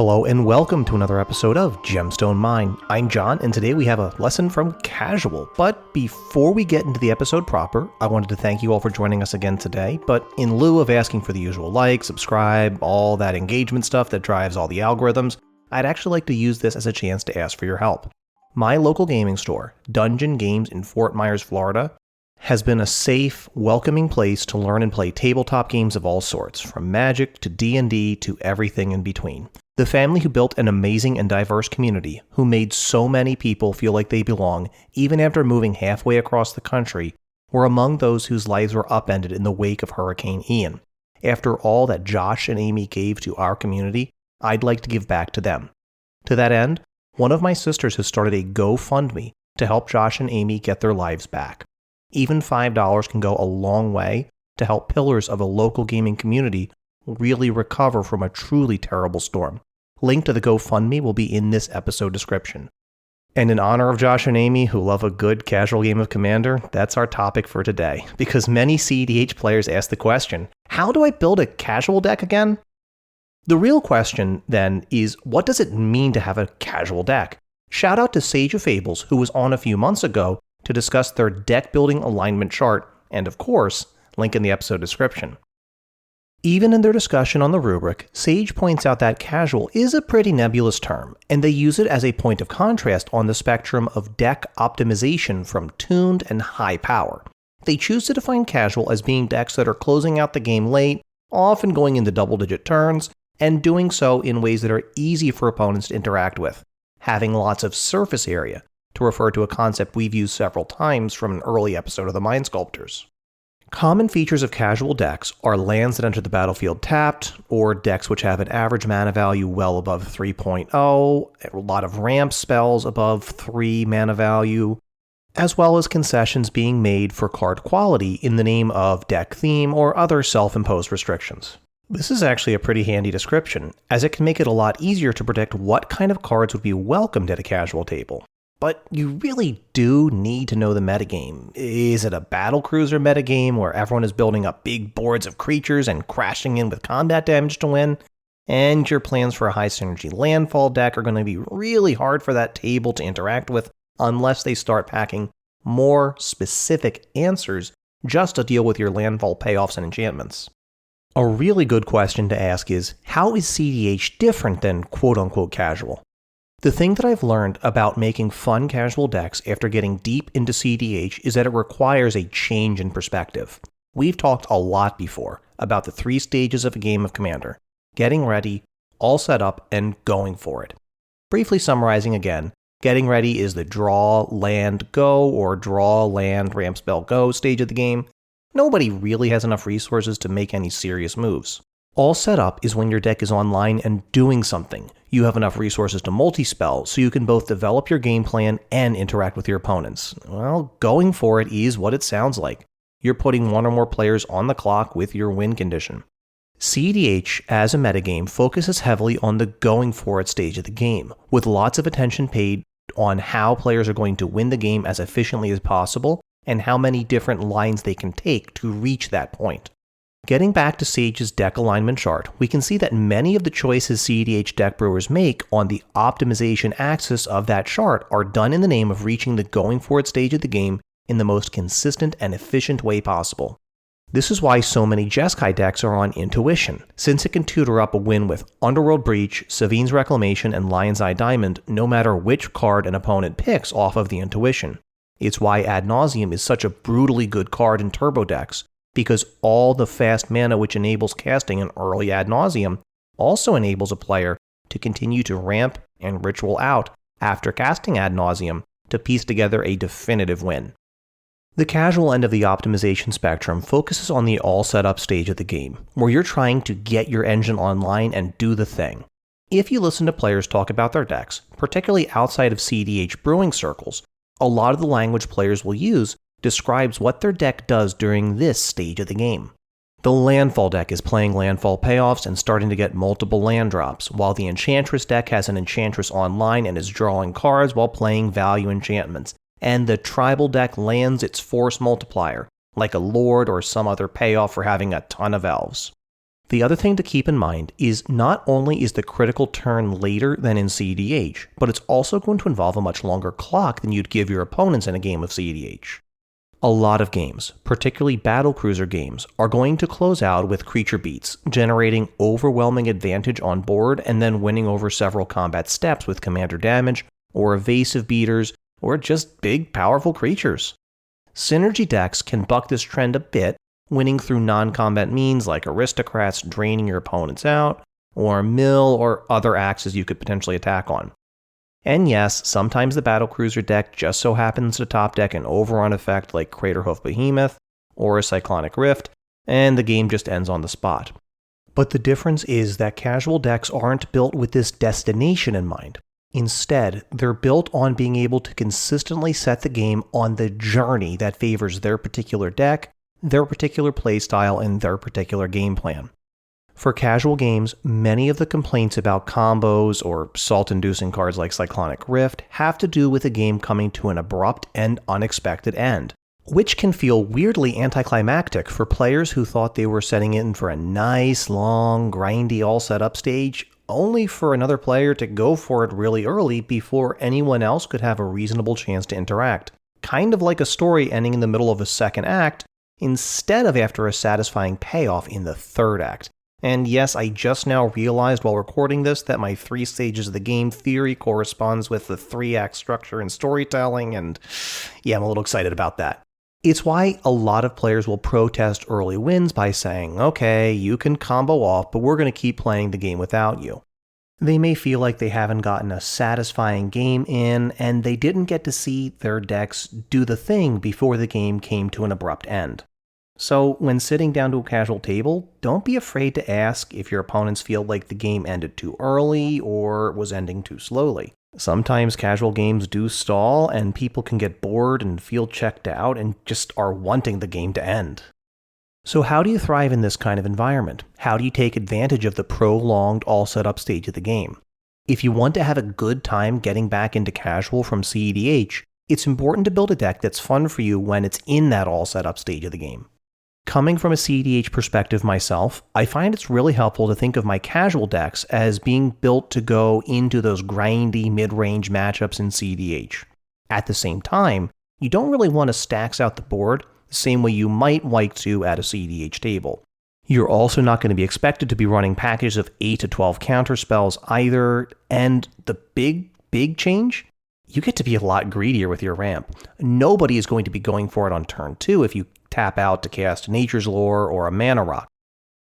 Hello and welcome to another episode of Gemstone Mine. I'm John, and today we have a lesson from Casual. But before we get into the episode proper, I wanted to thank you all for joining us again today. But in lieu of asking for the usual like, subscribe, all that engagement stuff that drives all the algorithms, I'd actually like to use this as a chance to ask for your help. My local gaming store, Dungeon Games in Fort Myers, Florida, has been a safe, welcoming place to learn and play tabletop games of all sorts, from Magic to D&D to everything in between. The family who built an amazing and diverse community, who made so many people feel like they belong, even after moving halfway across the country, were among those whose lives were upended in the wake of Hurricane Ian. After all that Josh and Amy gave to our community, I'd like to give back to them. To that end, one of my sisters has started a GoFundMe to help Josh and Amy get their lives back. Even $5 can go a long way to help pillars of a local gaming community really recover from a truly terrible storm. Link to the GoFundMe will be in this episode description. And in honor of Josh and Amy, who love a good casual game of Commander, that's our topic for today. Because many cEDH players ask the question, how do I build a casual deck again? The real question, then, is what does it mean to have a casual deck? Shout out to Sage of Fables, who was on a few months ago to discuss their deck building alignment chart, and of course, link in the episode description. Even in their discussion on the rubric, Sage points out that casual is a pretty nebulous term, and they use it as a point of contrast on the spectrum of deck optimization from tuned and high power. They choose to define casual as being decks that are closing out the game late, often going into double-digit turns, and doing so in ways that are easy for opponents to interact with, having lots of surface area, to refer to a concept we've used several times from an early episode of the Mind Sculptors. Common features of casual decks are lands that enter the battlefield tapped, or decks which have an average mana value well above 3.0, a lot of ramp spells above 3 mana value, as well as concessions being made for card quality in the name of deck theme or other self-imposed restrictions. This is actually a pretty handy description, as it can make it a lot easier to predict what kind of cards would be welcomed at a casual table. But you really do need to know the metagame. Is it a battlecruiser metagame where everyone is building up big boards of creatures and crashing in with combat damage to win? And your plans for a high synergy landfall deck are going to be really hard for that table to interact with unless they start packing more specific answers just to deal with your landfall payoffs and enchantments. A really good question to ask is, how is cEDH different than quote-unquote casual? The thing that I've learned about making fun casual decks after getting deep into cEDH is that it requires a change in perspective. We've talked a lot before about the 3 stages of a game of Commander: getting ready, all set up, and going for it. Briefly summarizing again, getting ready is the draw, land, go, or draw, land, ramp spell, go stage of the game. Nobody really has enough resources to make any serious moves. All set up is when your deck is online and doing something. You have enough resources to multi-spell, so you can both develop your game plan and interact with your opponents. Well, going for it is what it sounds like. You're putting one or more players on the clock with your win condition. cEDH, as a metagame, focuses heavily on the going for it stage of the game, with lots of attention paid on how players are going to win the game as efficiently as possible, and how many different lines they can take to reach that point. Getting back to Sage's deck alignment chart, we can see that many of the choices cEDH deck brewers make on the optimization axis of that chart are done in the name of reaching the going for it stage of the game in the most consistent and efficient way possible. This is why so many Jeskai decks are on Intuition, since it can tutor up a win with Underworld Breach, Savine's Reclamation, and Lion's Eye Diamond no matter which card an opponent picks off of the Intuition. It's why Ad Nauseam is such a brutally good card in turbo decks, because all the fast mana which enables casting an early Ad Nauseam also enables a player to continue to ramp and ritual out after casting Ad Nauseam to piece together a definitive win. The casual end of the optimization spectrum focuses on the all set up stage of the game, where you're trying to get your engine online and do the thing. If you listen to players talk about their decks, particularly outside of cEDH brewing circles, a lot of the language players will use describes what their deck does during this stage of the game. The Landfall deck is playing landfall payoffs and starting to get multiple land drops, while the Enchantress deck has an Enchantress online and is drawing cards while playing value enchantments, and the Tribal deck lands its force multiplier, like a Lord or some other payoff for having a ton of elves. The other thing to keep in mind is not only is the critical turn later than in cEDH, but it's also going to involve a much longer clock than you'd give your opponents in a game of cEDH. A lot of games, particularly battlecruiser games, are going to close out with creature beats, generating overwhelming advantage on board and then winning over several combat steps with commander damage, or evasive beaters, or just big, powerful creatures. Synergy decks can buck this trend a bit, winning through non-combat means like aristocrats draining your opponents out, or mill or other axes you could potentially attack on. And yes, sometimes the battlecruiser deck just so happens to top deck an overrun effect like Craterhoof Behemoth or a Cyclonic Rift, and the game just ends on the spot. But the difference is that casual decks aren't built with this destination in mind. Instead, they're built on being able to consistently set the game on the journey that favors their particular deck, their particular playstyle, and their particular game plan. For casual games, many of the complaints about combos or salt-inducing cards like Cyclonic Rift have to do with the game coming to an abrupt and unexpected end, which can feel weirdly anticlimactic for players who thought they were setting in for a nice, long, grindy all-set-up stage, only for another player to go for it really early before anyone else could have a reasonable chance to interact. Kind of like a story ending in the middle of a second act, instead of after a satisfying payoff in the third act. And yes, I just now realized while recording this that my 3 stages of the game theory corresponds with the 3-act structure and storytelling, and yeah, I'm a little excited about that. It's why a lot of players will protest early wins by saying, okay, you can combo off, but we're going to keep playing the game without you. They may feel like they haven't gotten a satisfying game in, and they didn't get to see their decks do the thing before the game came to an abrupt end. So when sitting down to a casual table, don't be afraid to ask if your opponents feel like the game ended too early or was ending too slowly. Sometimes casual games do stall and people can get bored and feel checked out and just are wanting the game to end. So how do you thrive in this kind of environment? How do you take advantage of the prolonged all-set-up stage of the game? If you want to have a good time getting back into casual from cEDH, it's important to build a deck that's fun for you when it's in that all-set-up stage of the game. Coming from a cEDH perspective myself, I find it's really helpful to think of my casual decks as being built to go into those grindy mid-range matchups in cEDH. At the same time, you don't really want to stacks out the board the same way you might like to at a cEDH table. You're also not going to be expected to be running packages of 8 to 12 counterspells either, and the big change? You get to be a lot greedier with your ramp. Nobody is going to be going for it on turn 2 if you tap out to cast Nature's Lore or a Mana Rock.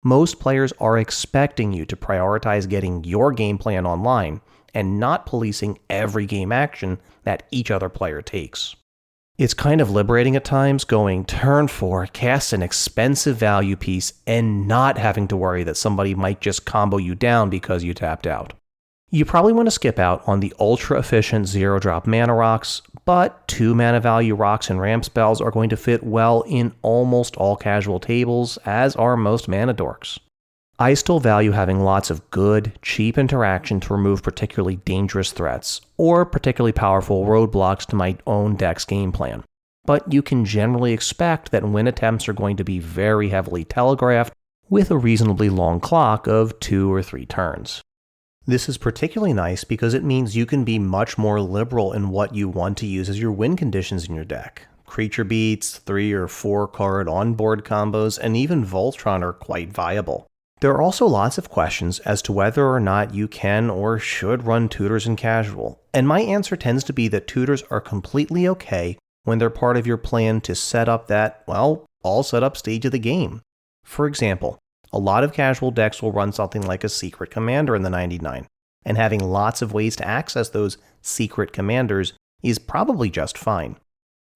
Most players are expecting you to prioritize getting your game plan online and not policing every game action that each other player takes. It's kind of liberating at times going turn 4, cast an expensive value piece, and not having to worry that somebody might just combo you down because you tapped out. You probably want to skip out on the ultra-efficient 0-drop mana rocks, but 2 mana value rocks and ramp spells are going to fit well in almost all casual tables, as are most mana dorks. I still value having lots of good, cheap interaction to remove particularly dangerous threats, or particularly powerful roadblocks to my own deck's game plan. But you can generally expect that win attempts are going to be very heavily telegraphed, with a reasonably long clock of 2 or 3 turns. This is particularly nice because it means you can be much more liberal in what you want to use as your win conditions in your deck. Creature beats, 3 or 4 card on-board combos, and even Voltron are quite viable. There are also lots of questions as to whether or not you can or should run tutors in casual, and my answer tends to be that tutors are completely okay when they're part of your plan to set up that, well, all set up stage of the game. For example, a lot of casual decks will run something like a secret commander in the 99, and having lots of ways to access those secret commanders is probably just fine.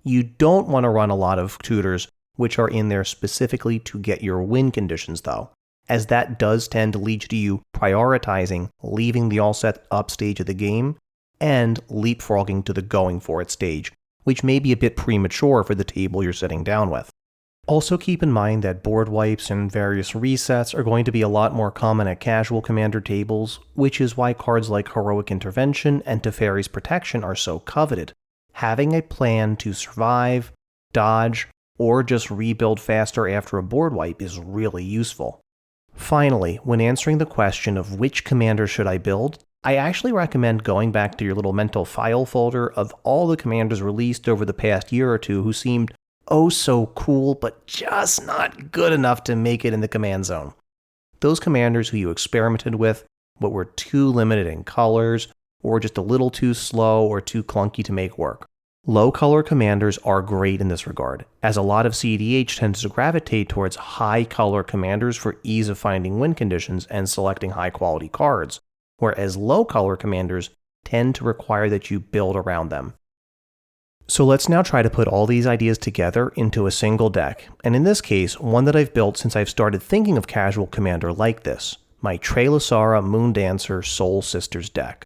You don't want to run a lot of tutors which are in there specifically to get your win conditions though, as that does tend to lead to you prioritizing leaving the all set up stage of the game and leapfrogging to the going for it stage, which may be a bit premature for the table you're sitting down with. Also keep in mind that board wipes and various resets are going to be a lot more common at casual commander tables, which is why cards like Heroic Intervention and Teferi's Protection are so coveted. Having a plan to survive, dodge, or just rebuild faster after a board wipe is really useful. Finally, when answering the question of which commander should I build, I actually recommend going back to your little mental file folder of all the commanders released over the past year or two who seemed oh so cool but just not good enough to make it in the command zone. Those commanders who you experimented with but were too limited in colors or just a little too slow or too clunky to make work. Low color commanders are great in this regard, as a lot of cEDH tends to gravitate towards high color commanders for ease of finding win conditions and selecting high quality cards, whereas low color commanders tend to require that you build around them. So let's now try to put all these ideas together into a single deck, and in this case, one that I've built since I've started thinking of casual commander like this, my Trelasara Moondancer Soul Sisters deck.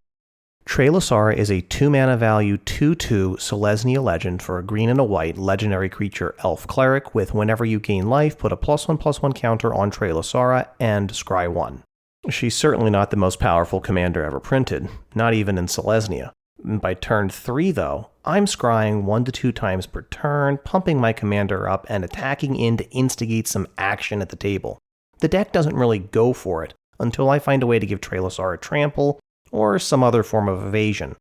Trelasara is a 2-mana value 2/2 Selesnya legend for a green and a white legendary creature elf cleric with whenever you gain life, put a +1/+1 counter on Trelasara and scry 1. She's certainly not the most powerful commander ever printed, not even in Selesnya. By turn 3 though, I'm scrying 1 to 2 times per turn, pumping my commander up and attacking in to instigate some action at the table. The deck doesn't really go for it until I find a way to give Trelasara trample or some other form of evasion.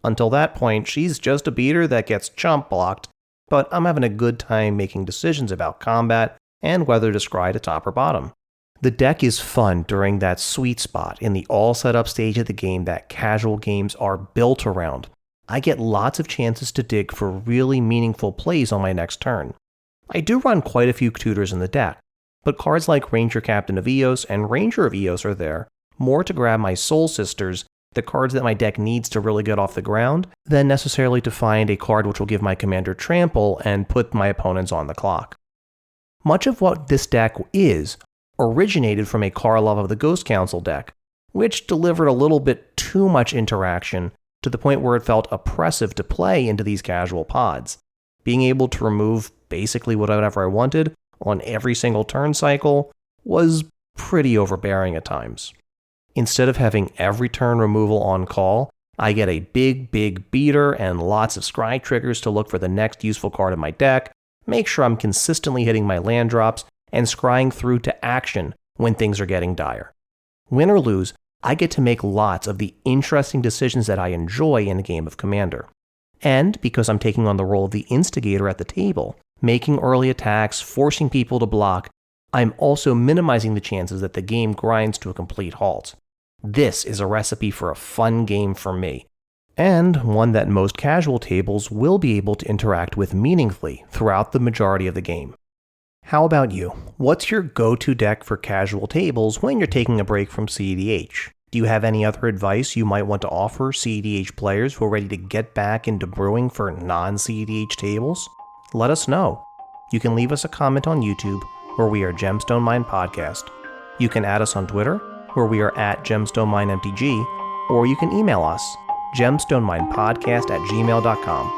Until that point, she's just a beater that gets chump blocked, but I'm having a good time making decisions about combat and whether to scry to top or bottom. The deck is fun during that sweet spot in the all set up stage of the game that casual games are built around. I get lots of chances to dig for really meaningful plays on my next turn. I do run quite a few tutors in the deck, but cards like Ranger Captain of Eos and Ranger of Eos are there, more to grab my Soul Sisters, the cards that my deck needs to really get off the ground, than necessarily to find a card which will give my commander trample and put my opponents on the clock. Much of what this deck is originated from a Karlov of the Ghost Council deck, which delivered a little bit too much interaction to the point where it felt oppressive to play into these casual pods. Being able to remove basically whatever I wanted on every single turn cycle was pretty overbearing at times. Instead of having every turn removal on call, I get a big beater and lots of scry triggers to look for the next useful card in my deck, make sure I'm consistently hitting my land drops, and scrying through to action when things are getting dire. Win or lose, I get to make lots of the interesting decisions that I enjoy in a game of Commander. And because I'm taking on the role of the instigator at the table, making early attacks, forcing people to block, I'm also minimizing the chances that the game grinds to a complete halt. This is a recipe for a fun game for me, and one that most casual tables will be able to interact with meaningfully throughout the majority of the game. How about you? What's your go-to deck for casual tables when you're taking a break from cEDH? Do you have any other advice you might want to offer cEDH players who are ready to get back into brewing for non-cEDH tables? Let us know. You can leave us a comment on YouTube, where we are Gemstone Mine Podcast. You can add us on Twitter, where we are at GemstoneMineMTG, or you can email us, gemstoneminepodcast@gmail.com.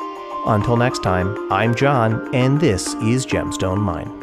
Until next time, I'm John, and this is Gemstone Mine.